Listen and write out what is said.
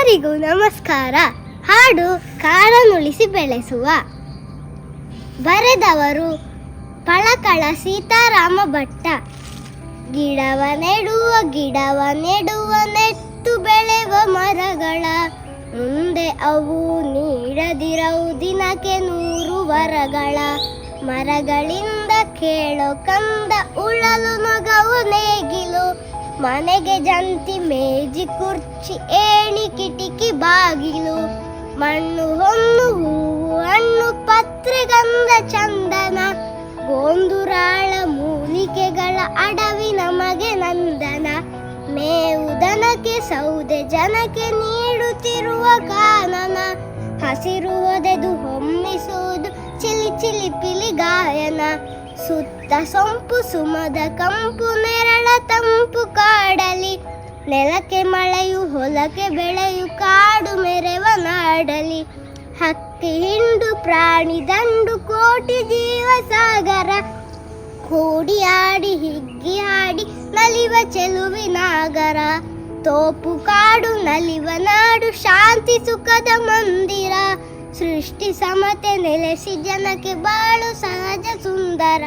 ಎಲ್ಲರಿಗೂ ನಮಸ್ಕಾರ. ಹಾಡು ಕಾಡನ್ನುಳಿಸಿ ಬೆಳೆಸುವ. ಬರೆದವರು ಪಳಕಳ ಸೀತಾರಾಮ ಭಟ್ಟ. ಗಿಡವ ನೆಡುವ ನೆಟ್ಟು ಬೆಳೆವ ಮರಗಳ ಮುಂದೆ ಅವು ನೀಡದಿರವು ದಿನಕ್ಕೆ 100 ವರಗಳ. ಮರಗಳಿಂದ ಕೇಳೋ ಕಂದ ಉಳಲು ನಗವು ನೇಗಿಲು. ಮನೆಗೆ ಜಂತಿ ಮೇಜಿ ಕುರ್ಚಿ ಏಣಿ ಕಿಟಿಕಿ ಬಾಗಿಲು. ಮಣ್ಣು ಹೊನ್ನು ಹೂವು ಹಣ್ಣು ಪತ್ರೆ ಗಂಧ ಚಂದನ. ಗೋಂದುರಾಳ ಮೂಲಿಕೆಗಳ ಅಡವಿ ನಮಗೆ ನಂದನ. ಮೇವು ದನಕ್ಕೆ ಸೌದೆ ಜನಕ್ಕೆ ನೀಡುತ್ತಿರುವ ಕಾನನ. ಹಸಿರು ಒದೆದು ಹೊಮ್ಮಿಸುವುದು ಚಿಲಿ ಚಿಲಿಪಿಲಿ ಗಾಯನ. ಸುತ್ತ ಸೊಂಪು ಸುಮದ ಕಂಪು ನೆರಳ ತಂಪು ಕಾಡಲಿ. ನೆಲಕ್ಕೆ ಮಳೆಯು ಹೊಲಕ್ಕೆ ಬೆಳೆಯು ಕಾಡು ಮೆರೆವ ನಾಡಲಿ. ಹಕ್ಕಿ ಹಿಂಡು ಪ್ರಾಣಿ ದಂಡು ಕೋಟಿ ಜೀವ ಸಾಗರ. ಕೂಡಿ ಆಡಿ ಹಿಗ್ಗಿ ಹಾಡಿ ನಲಿವ ಚೆಲುವಿನಾಗರ. ತೋಪು ಕಾಡು ನಲಿವ ನಾಡು ಶಾಂತಿ ಸುಖದ ಮಂದಿರ. ಸೃಷ್ಟಿ ಸಮತೆ ನೆಲೆಸಿ ಜನಕ್ಕೆ ಬಾಳು ಸಹಜ ಸುಂದರ.